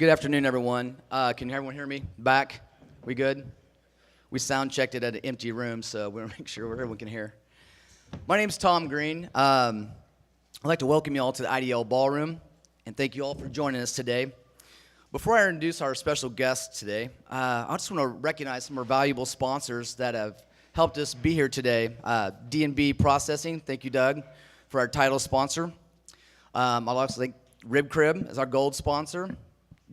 Good afternoon, everyone. Can everyone hear me? Back? We good? We sound checked it at an empty room, so we want to make sure everyone can hear. My name's Tom Green. I'd like to welcome you all to the IDL Ballroom, and thank you all for joining us today. Before I introduce our special guest today, I just want to recognize some of our valuable sponsors that have helped us be here today. D&B Processing, thank you, Doug, for our title sponsor. I'd also thank Rib Crib as our gold sponsor.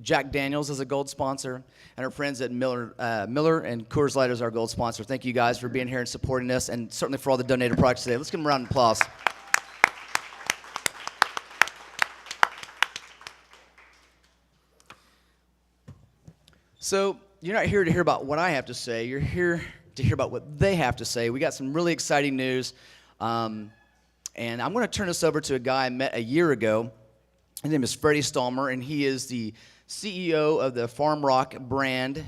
Jack Daniels is a gold sponsor, and our friends at Miller and Coors Light is our gold sponsor. Thank you guys for being here and supporting us, and certainly for all the donated products today. Let's give them a round of applause. So you're not here to hear about what I have to say. You're here to hear about what they have to say. We got some really exciting news, and I'm going to turn this over to a guy I met a year ago. His name is Freddy Stahmer, and he is the CEO of the Farm Rock brand,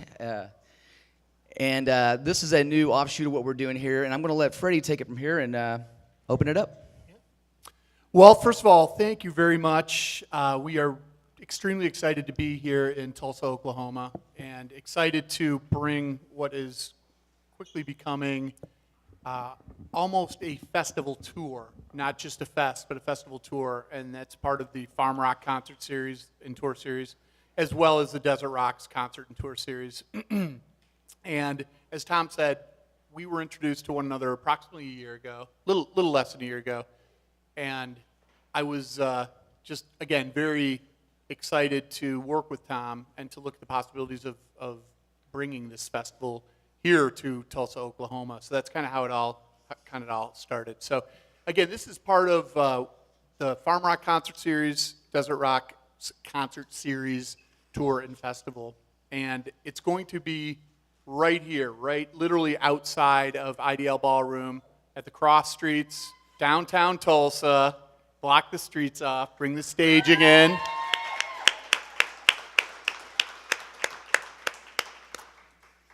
and this is a new offshoot of what we're doing here, and I'm going to let Freddy take it from here and open it up. Well, first of all, thank you very much. We are extremely excited to be here in Tulsa, Oklahoma, and excited to bring what is quickly becoming almost a festival tour, not just a fest, but a festival tour, and that's part of the Farm Rock concert series and tour series, as well as the Desert Rocks concert and tour series. And as Tom said, we were introduced to one another approximately a year ago, little less than a year ago, and I was just, again, very excited to work with Tom and to look at the possibilities of bringing this festival here to Tulsa, Oklahoma. So that's kind of how it all started. So again, this is part of the Farm Rock concert series, Desert Rock concert series, tour and festival, and it's going to be right here, right literally outside of IDL Ballroom at the cross streets, downtown Tulsa. Block the streets off, bring the staging in.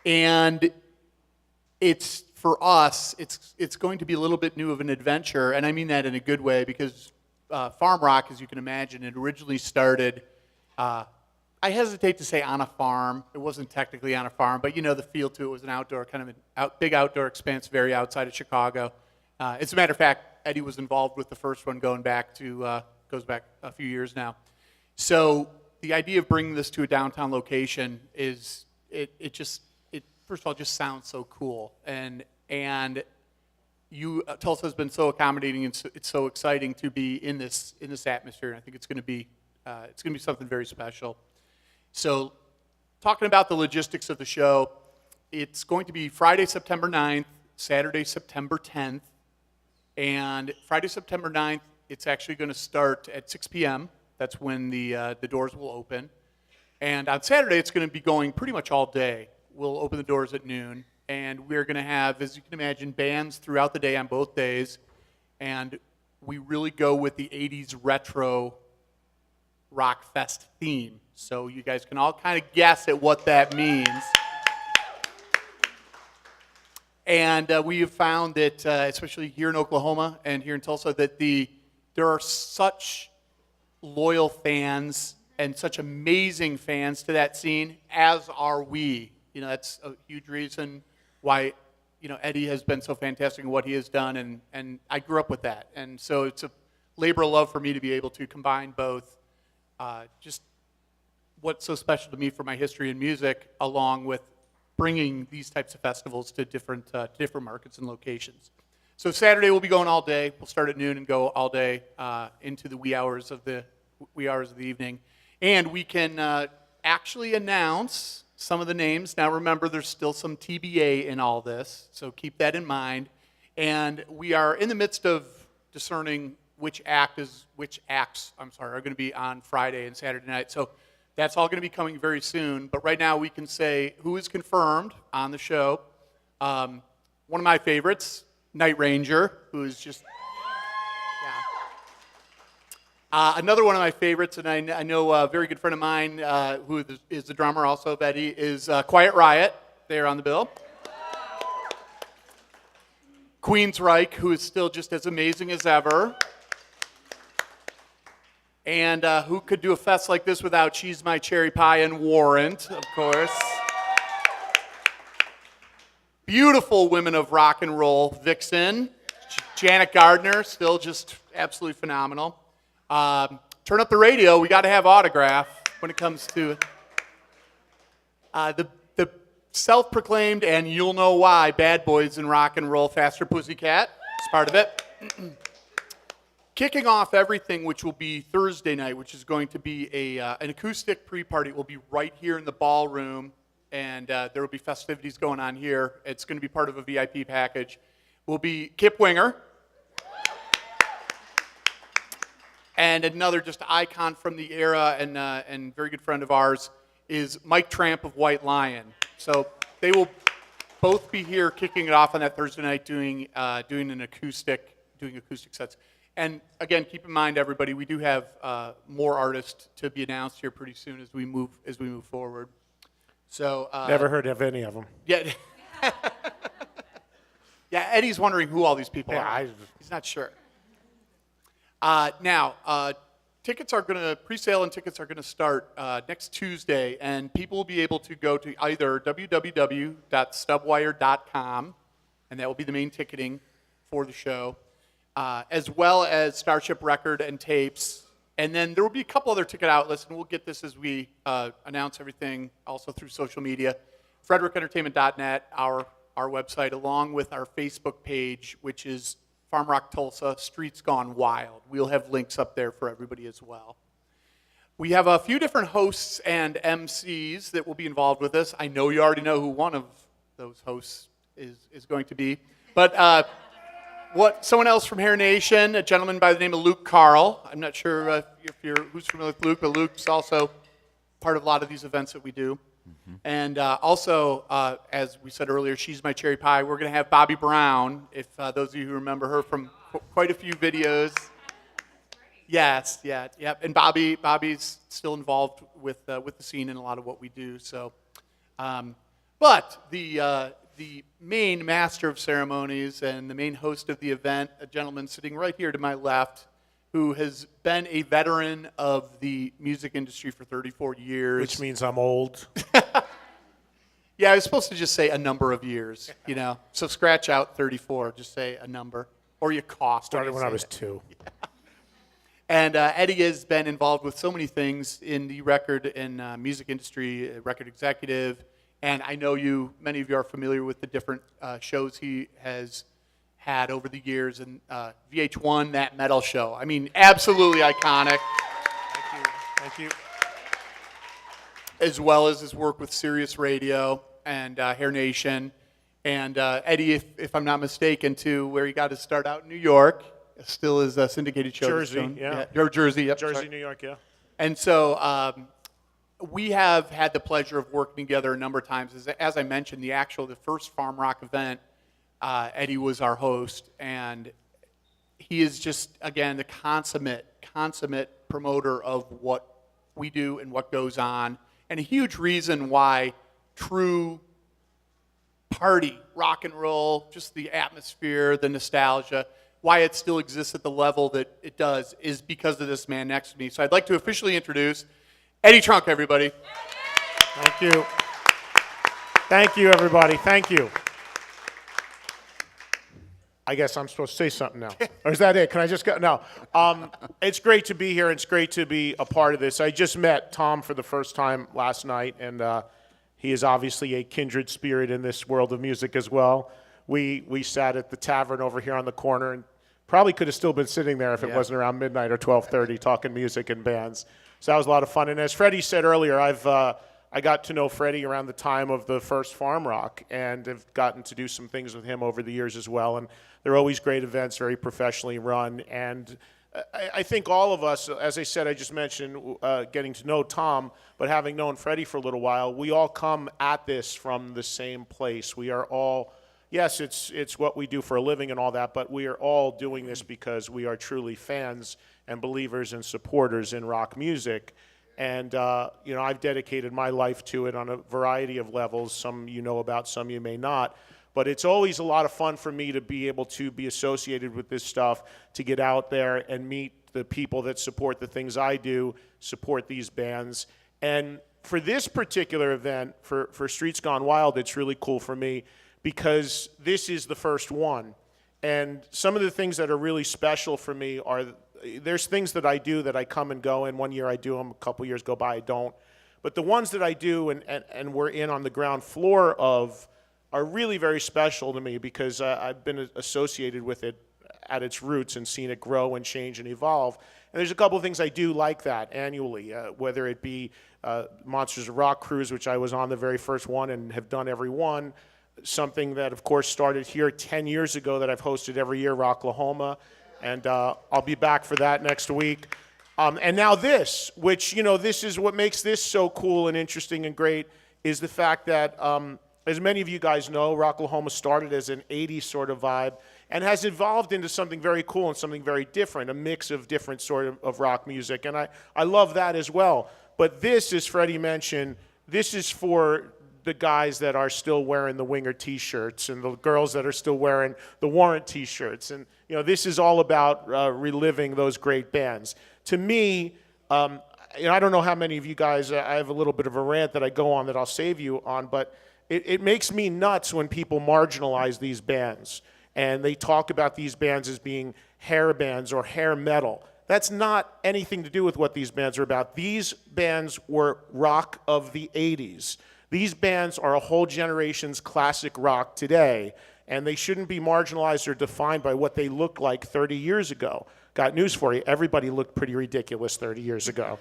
And it's, for us, it's going to be a little bit new of an adventure, and I mean that in a good way, because Farm Rock, as you can imagine, it originally started, I hesitate to say on a farm. It wasn't technically on a farm, but you know the feel to it was an outdoor, kind of a big outdoor expanse, very outside of Chicago. As a matter of fact, Eddie was involved with the first one goes back a few years now. So the idea of bringing this to a downtown location is, it first of all, just sounds so cool. And Tulsa has been so accommodating, and it's so exciting to be in this atmosphere. And I think it's going to be something very special. So, talking about the logistics of the show, it's going to be Friday, September 9th, Saturday, September 10th, and Friday, September 9th, it's actually going to start at 6 p.m. That's when the doors will open. And on Saturday, it's going to be going pretty much all day. We'll open the doors at noon, and we're going to have, as you can imagine, bands throughout the day on both days, and we really go with the 80s retro rock fest theme. So you guys can all kind of guess at what that means. And we have found that, especially here in Oklahoma and here in Tulsa, that there are such loyal fans and such amazing fans to that scene, as are we. You know, that's a huge reason why, you know, Eddie has been so fantastic in what he has done, and I grew up with that. And so it's a labor of love for me to be able to combine both just what's so special to me for my history in music, along with bringing these types of festivals to different markets and locations. So Saturday we'll be going all day. We'll start at noon and go all day into the wee hours of the evening. And we can actually announce some of the names. Now remember, there's still some TBA in all this, so keep that in mind. And we are in the midst of discerning which acts are going to be on Friday and Saturday night. So that's all going to be coming very soon. But right now we can say who is confirmed on the show. One of my favorites, Night Ranger, who is just... another one of my favorites, and I know a very good friend of mine who is the drummer also of Eddie, is Quiet Riot. They're on the bill. Queensryche, who is still just as amazing as ever. And who could do a fest like this without She's My Cherry Pie and Warrant, of course. Beautiful women of rock and roll, Vixen. Janet Gardner, still just absolutely phenomenal. Turn up the radio, we got to have autograph when it comes to the self-proclaimed, and you'll know why, bad boys in rock and roll, Faster Pussycat. It's part of it. Kicking off everything, which will be Thursday night, which is going to be an acoustic pre-party. It will be right here in the ballroom, and there will be festivities going on here. It's going to be part of a VIP package. Will be Kip Winger, and another just icon from the era and very good friend of ours is Mike Tramp of White Lion. So they will both be here kicking it off on that Thursday night doing acoustic sets. And again, keep in mind, everybody, we do have more artists to be announced here pretty soon as we move forward. So never heard of any of them. Yeah, yeah. Eddie's wondering who all these people are. He's not sure. Now, tickets are going to pre-sale and tickets are going to start next Tuesday, and people will be able to go to either www.stubwire.com, and that will be the main ticketing for the show. As well as Starship Record and Tapes. And then there will be a couple other ticket outlets, and we'll get this as we announce everything also through social media. FrederickEntertainment.net, our website, along with our Facebook page, which is Farm Rock Tulsa, Streets Gone Wild. We'll have links up there for everybody as well. We have a few different hosts and MCs that will be involved with this. I know you already know who one of those hosts is going to be. But someone else from Hair Nation, a gentleman by the name of Luke Carl. I'm not sure who's familiar with Luke, but Luke's also part of a lot of these events that we do. Mm-hmm. And also, as we said earlier, She's My Cherry Pie. We're going to have Bobby Brown, if those of you who remember her from quite a few videos. Yes, yeah, yep. And Bobby's still involved with the scene in a lot of what we do. So, but the main master of ceremonies and the main host of the event, a gentleman sitting right here to my left, who has been a veteran of the music industry for 34 years. Which means I'm old. Yeah, I was supposed to just say a number of years, you know. So scratch out 34, just say a number. Or you cost. Started when I was 2. Yeah. And Eddie has been involved with so many things in the record and music industry, record executive. And I know many of you are familiar with the different shows he has had over the years. And VH1, That Metal Show. I mean, absolutely iconic. Thank you. As well as his work with Sirius Radio and Hair Nation. And Eddie, if I'm not mistaken, too, where he got his start out in New York, still is a syndicated show. Jersey, yeah. Jersey, yep. Jersey, New York, yeah. And so we have had the pleasure of working together a number of times. As I mentioned, the first Farm Rock event, Eddie was our host, and he is just, again, the consummate promoter of what we do and what goes on, and a huge reason why true party, rock and roll, just the atmosphere, the nostalgia, why it still exists at the level that it does is because of this man next to me. So I'd like to officially introduce Eddie Trunk, everybody. Thank you. Thank you, everybody. Thank you. I guess I'm supposed to say something now. Or is that it? Can I just go? No. It's great to be here. It's great to be a part of this. I just met Tom for the first time last night, and he is obviously a kindred spirit in this world of music as well. We sat at the tavern over here on the corner and probably could have still been sitting there if it wasn't around midnight or 12:30 talking music and bands. So that was a lot of fun. And as Freddy said earlier, I got to know Freddy around the time of the first Farm Rock and have gotten to do some things with him over the years as well. And they're always great events, very professionally run. And I think all of us, as I said, I just mentioned getting to know Tom, but having known Freddy for a little while, we all come at this from the same place. We are all, yes, it's what we do for a living and all that, but we are all doing this because we are truly fans and believers and supporters in rock music. And, I've dedicated my life to it on a variety of levels. Some you know about, some you may not. But it's always a lot of fun for me to be able to be associated with this stuff, to get out there and meet the people that support the things I do support these bands. And for this particular event, for Streets Gone Wild, it's really cool for me because this is the first one. And some of the things that are really special for me are, there's things that I do that I come and go, and one year I do them, a couple years go by, I don't. But the ones that I do and we're in on the ground floor of are really very special to me because I've been associated with it at its roots and seen it grow and change and evolve. And there's a couple of things I do like that annually, whether it be Monsters of Rock Cruise, which I was on the very first one and have done every one. Something that, of course, started here 10 years ago that I've hosted every year, Rocklahoma. And I'll be back for that next week. And now this, which, this is what makes this so cool and interesting and great, is the fact that, as many of you guys know, Rocklahoma started as an 80s sort of vibe and has evolved into something very cool and something very different, a mix of different sort of rock music. And I love that as well. But this, as Freddy mentioned, this is for the guys that are still wearing the Winger T-shirts and the girls that are still wearing the Warrant T-shirts. And, this is all about reliving those great bands. To me, I don't know how many of you guys, I have a little bit of a rant that I go on that I'll save you on, but it makes me nuts when people marginalize these bands and they talk about these bands as being hair bands or hair metal. That's not anything to do with what these bands are about. These bands were rock of the 80s. These bands are a whole generation's classic rock today, and they shouldn't be marginalized or defined by what they looked like 30 years ago. Got news for you, everybody looked pretty ridiculous 30 years ago,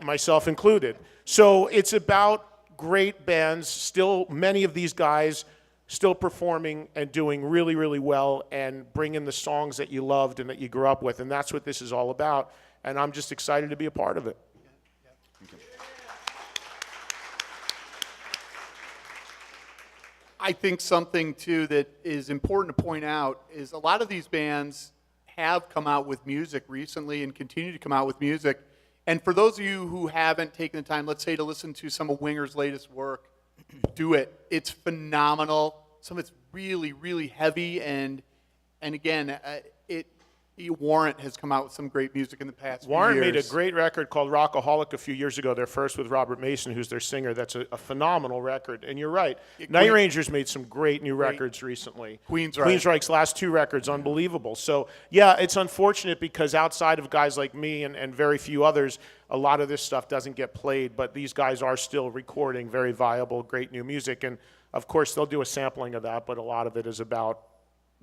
myself included. So it's about great bands, still many of these guys still performing and doing really, really well and bringing the songs that you loved and that you grew up with, and that's what this is all about, and I'm just excited to be a part of it. I think something, too, that is important to point out is a lot of these bands have come out with music recently and continue to come out with music. And for those of you who haven't taken the time, let's say, to listen to some of Winger's latest work, do it. It's phenomenal. Some of it's really, really heavy. And again, Warrant has come out with some great music in the past few years. Warrant made a great record called Rockaholic a few years ago. Their first with Robert Mason, who's their singer. That's a phenomenal record. And you're right. Night Rangers made some great new records recently. Queensryche's last two records, unbelievable. So, yeah, it's unfortunate because outside of guys like me and very few others, a lot of this stuff doesn't get played. But these guys are still recording very viable, great new music. And, of course, they'll do a sampling of that, but a lot of it is about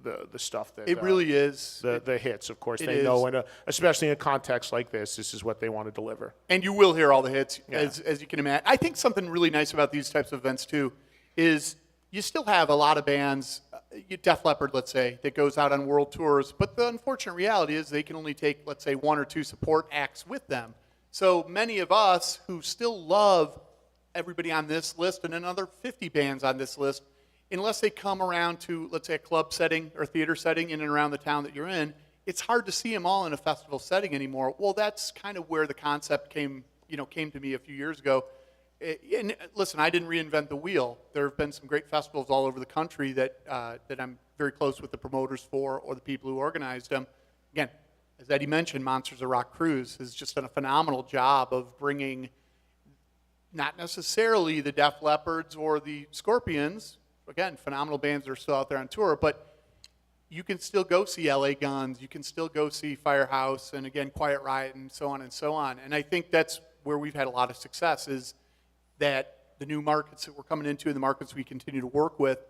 the stuff that it really is the hits. Of course, they know, especially in a context like this is what they want to deliver. And you will hear all the hits, as you can imagine. I think something really nice about these types of events too is you still have a lot of bands, Def Leppard, let's say, that goes out on world tours. But the unfortunate reality is they can only take, let's say, one or two support acts with them. So many of us who still love everybody on this list and another 50 bands on this list, unless they come around to, let's say, a club setting or theater setting in and around the town that you're in, it's hard to see them all in a festival setting anymore. Well, that's kind of where the concept came to me a few years ago. And listen, I didn't reinvent the wheel. There have been some great festivals all over the country that I'm very close with the promoters for or the people who organized them. Again, as Eddie mentioned, Monsters of Rock Cruise has just done a phenomenal job of bringing not necessarily the Def Leppards or the Scorpions, again, phenomenal bands that are still out there on tour, but you can still go see LA Guns, you can still go see Firehouse, and again, Quiet Riot, and so on and so on. And I think that's where we've had a lot of success, is that the new markets that we're coming into, the markets we continue to work with,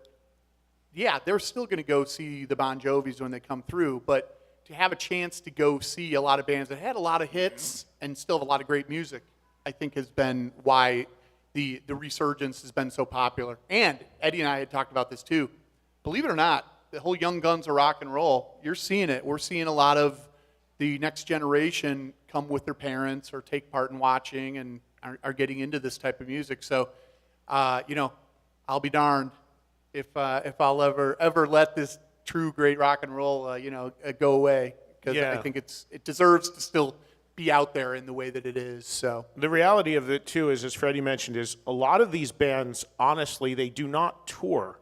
yeah, they're still going to go see the Bon Jovis when they come through, but to have a chance to go see a lot of bands that had a lot of hits and still have a lot of great music, I think has been why the resurgence has been so popular. And Eddie and I had talked about this too. Believe it or not, the whole Young Guns of rock and roll, you're seeing it. We're seeing a lot of the next generation come with their parents or take part in watching and are getting into this type of music. So, I'll be darned if I'll ever let this true great rock and roll, go away, because I think it deserves to still be out there in the way that it is. So the reality of it too is, as Freddie mentioned, is a lot of these bands, honestly, they do not tour.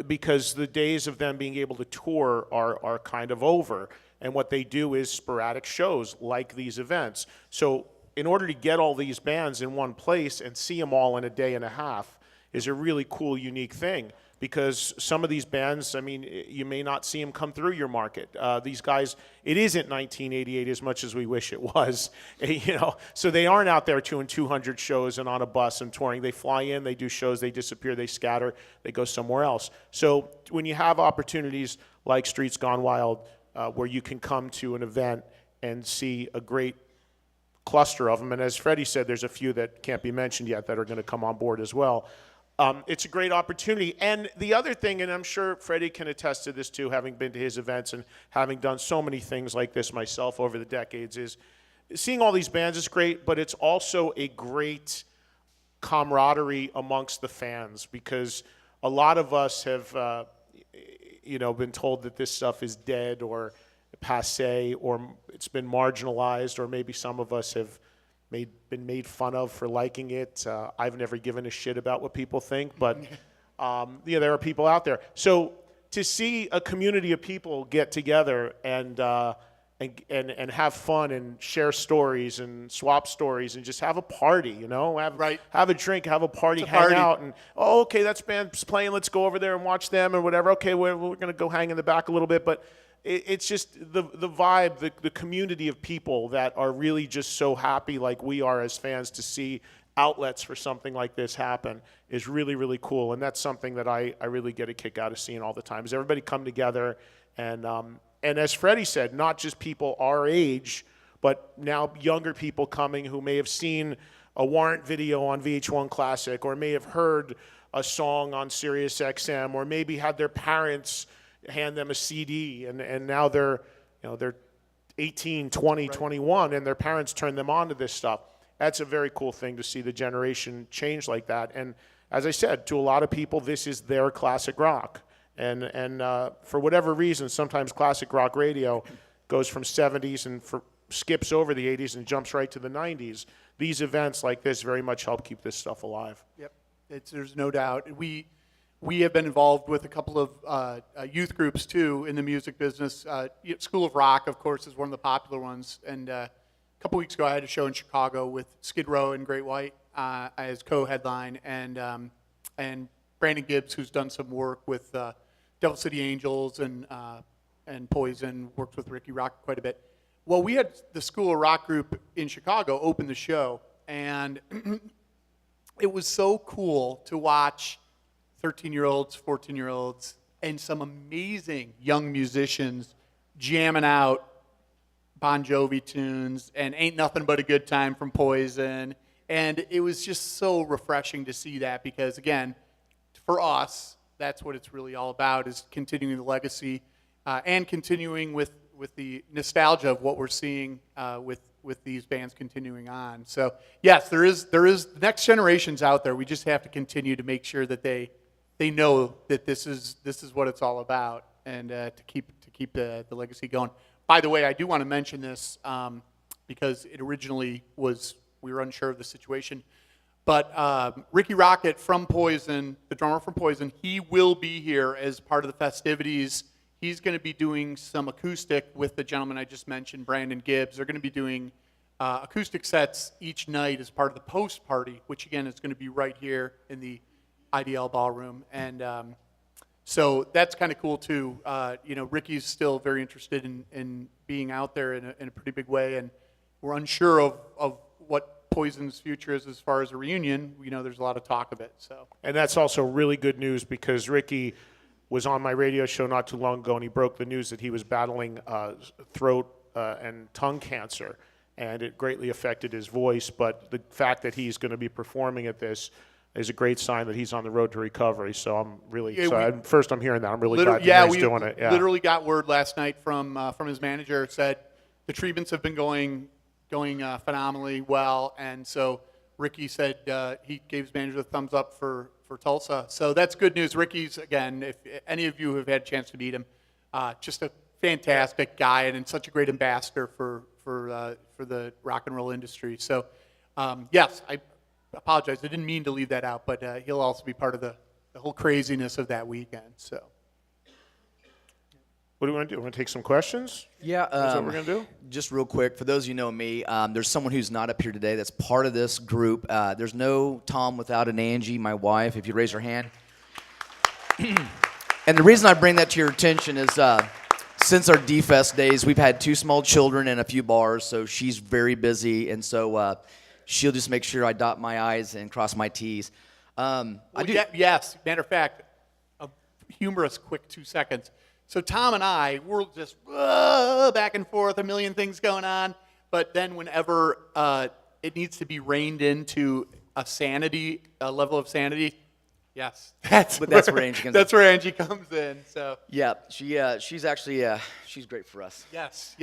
because the days of them being able to tour are kind of over. And what they do is sporadic shows like these events. So in order to get all these bands in one place and see them all in a day and a half is a really cool, unique thing. Because some of these bands, I mean, you may not see them come through your market. These guys, it isn't 1988 as much as we wish it was, you know. So they aren't out there doing 200 shows and on a bus and touring. They fly in, they do shows, they disappear, they scatter, they go somewhere else. So when you have opportunities like Streets Gone Wild, where you can come to an event and see a great cluster of them, and as Freddy said, there's a few that can't be mentioned yet that are going to come on board as well. It's a great opportunity. And the other thing, and I'm sure Freddy can attest to this too, having been to his events and having done so many things like this myself over the decades, is seeing all these bands is great, but it's also a great camaraderie amongst the fans, because a lot of us have, been told that this stuff is dead or passé, or it's been marginalized, or maybe some of us have been made fun of for liking it. I've never given a shit about what people think, but there are people out there. So to see a community of people get together and have fun and share stories and swap stories and just have a party, have a drink, have a party, hang out, and okay, that's band's playing. Let's go over there and watch them or whatever. Okay, we're going to go hang in the back a little bit, but it's just the vibe, the community of people that are really just so happy, like we are as fans, to see outlets for something like this happen is really, really cool. And that's something that I really get a kick out of seeing all the time, is everybody come together. And as Freddy said, not just people our age, but now younger people coming who may have seen a Warrant video on VH1 Classic, or may have heard a song on Sirius XM, or maybe had their parents hand them a CD, and now they're 18, 20, 21, and their parents turn them on to this stuff. That's a very cool thing to see the generation change like that. And as I said, to a lot of people, this is their classic rock. And for whatever reason, sometimes classic rock radio goes from 70s and skips over the 80s and jumps right to the 90s. These events like this very much help keep this stuff alive. Yep, there's no doubt. We have been involved with a couple of youth groups, too, in the music business. School of Rock, of course, is one of the popular ones. And a couple weeks ago, I had a show in Chicago with Skid Row and Great White as co-headline, and Brandon Gibbs, who's done some work with Devil City Angels and Poison, worked with Ricky Rock quite a bit. Well, we had the School of Rock group in Chicago open the show, and it was so cool to watch 13-year-olds, 14-year-olds, and some amazing young musicians jamming out Bon Jovi tunes and Ain't Nothing But a Good Time from Poison. And it was just so refreshing to see that, because, again, for us, that's what it's really all about, is continuing the legacy and continuing with the nostalgia of what we're seeing with these bands continuing on. So, yes, there is the next generations out there. We just have to continue to make sure that they know that this is what it's all about, and to keep the legacy going. By the way, I do want to mention this because it originally we were unsure of the situation, but Ricky Rocket from Poison, the drummer from Poison, he will be here as part of the festivities. He's going to be doing some acoustic with the gentleman I just mentioned, Brandon Gibbs. They're going to be doing acoustic sets each night as part of the post party, which again is going to be right here in the IDL Ballroom, and so that's kind of cool too. Ricky's still very interested in being out there in a pretty big way, and we're unsure of what Poison's future is as far as a reunion. There's a lot of talk of it. So, and that's also really good news, because Ricky was on my radio show not too long ago, and he broke the news that he was battling throat and tongue cancer, and it greatly affected his voice. But the fact that he's going to be performing at this is a great sign that he's on the road to recovery. So I'm really excited. First, I'm hearing that. I'm really glad that he's doing it. Yeah, we literally got word last night from his manager, said the treatments have been going phenomenally well, and so Ricky said he gave his manager the thumbs up for Tulsa. So that's good news. Ricky's, again, if any of you have had a chance to meet him, just a fantastic guy and such a great ambassador for the rock and roll industry. So yes, I apologize. I didn't mean to leave that out, but he'll also be part of the the whole craziness of that weekend. So. What do we want to do? We're going to take some questions? Yeah. Is that what we're going to do? Just real quick, for those of you who know me, there's someone who's not up here today that's part of this group. There's no Tom without an Angie, my wife, if you raise her hand. And the reason I bring that to your attention is since our D-Fest days, we've had 2 small children and a few bars, so she's very busy, and so she'll just make sure I dot my I's and cross my T's. Yes, matter of fact, a humorous quick 2 seconds. So Tom and I, we're just back and forth, a million things going on, but then whenever it needs to be reined into a level of sanity, yes, that's where Angie comes in. That's where Angie comes in. So Yeah, she's actually she's great for us. yes.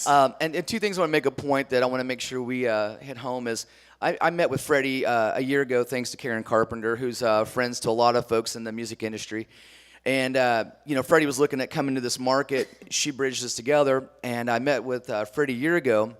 And 2 things I want to make a point that I want to make sure we hit home is I met with Freddy a year ago thanks to Karen Carpenter, who's friends to a lot of folks in the music industry. And, Freddie was looking at coming to this market. She bridged us together. And I met with Freddie a year ago,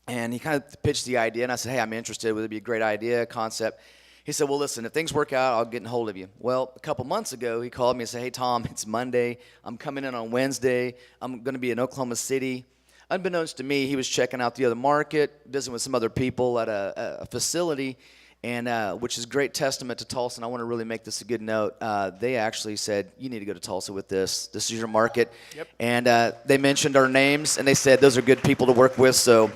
and he kind of pitched the idea. And I said, hey, I'm interested. Would it be a great idea, concept? He said, well, listen, if things work out, I'll get in hold of you. Well, a couple months ago, he called me and said, hey, Tom, it's Monday. I'm coming in on Wednesday. I'm going to be in Oklahoma City. Unbeknownst to me, he was checking out the other market, visiting with some other people at a facility. And which is great testament to Tulsa, and I want to really make this a good note. They actually said, you need to go to Tulsa with this. This is your market. Yep. And they mentioned our names, and they said those are good people to work with. So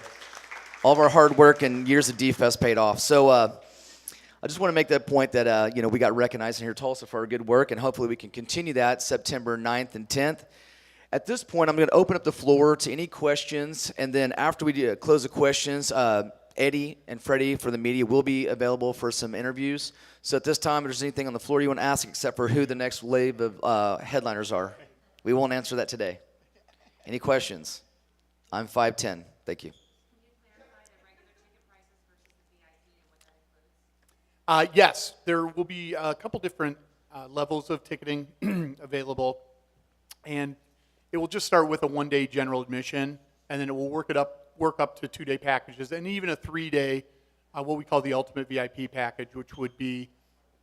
all of our hard work and years of D-Fest paid off. So I just want to make that point that, we got recognized in here at Tulsa for our good work, and hopefully we can continue that September 9th and 10th. At this point, I'm going to open up the floor to any questions, and then after we close the questions, Eddie and Freddy for the media will be available for some interviews. So at this time, if there's anything on the floor you want to ask except for who the next wave of headliners are, we won't answer that today. Any questions? I'm 5'10". Thank you. Yes, there will be a couple different levels of ticketing available. And it will just start with a 1-day general admission, and then it will work up to 2-day packages, and even a 3-day, what we call the ultimate VIP package, which would be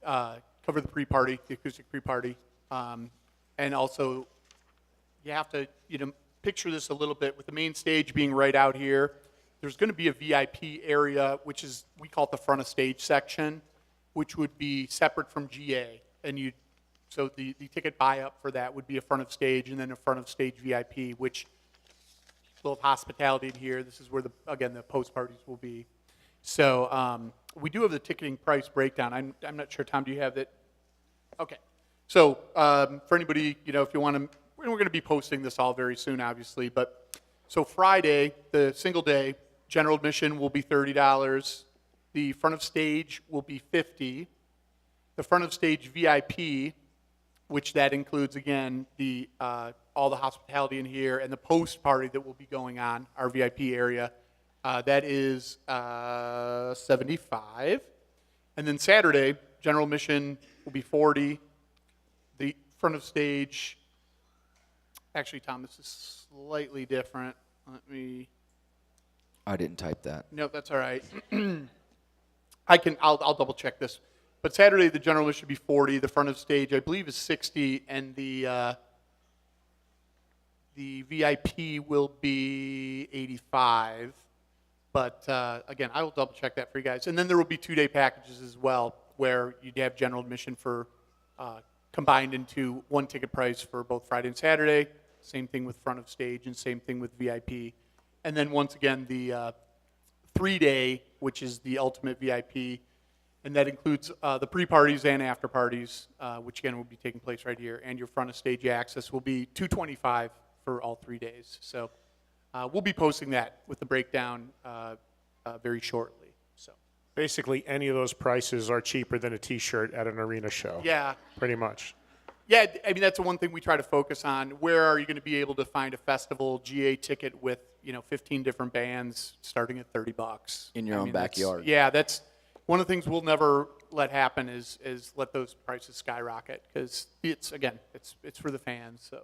cover the pre-party, the acoustic pre-party, and also you have to picture this a little bit with the main stage being right out here. There's going to be a VIP area, which is we call it the front of stage section, which would be separate from GA, and so the ticket buy up for that would be a front of stage and then a front of stage VIP, which of hospitality in here. This is where the post parties will be. So we do have the ticketing price breakdown. I'm not sure, Tom, do you have that? Okay. So for anybody, if you want to, we're going to be posting this all very soon, obviously. But so Friday, the single day general admission will be $30. The front of stage will be $50. The front of stage VIP, which that includes again the all the hospitality in here and the post party that will be going on, our VIP area, that is $75. And then Saturday, general admission will be $40. The front of stage, actually, Tom, this is slightly different. I didn't type that. No, that's all right. I'll double check this. But Saturday, the general admission should be $40. The front of stage, I believe, is $60, and the VIP will be $85. But again, I will double check that for you guys. And then there will be 2-day packages as well, where you'd have general admission for combined into one ticket price for both Friday and Saturday. Same thing with front of stage, and same thing with VIP. And then once again, the 3-day, which is the ultimate VIP. And that includes the pre-parties and after-parties, which again will be taking place right here. And your front of stage access will be $225 for all 3 days. So we'll be posting that with the breakdown very shortly. So Basically, any of those prices are cheaper than a T-shirt at an arena show. yeah, Pretty much. yeah. I mean, that's the one thing we try to focus on. Where are you going to be able to find a festival GA ticket with 15 different bands starting at $30 In your own backyard. Yeah, that's one of the things we'll never let happen is let those prices skyrocket, because it's for the fans. So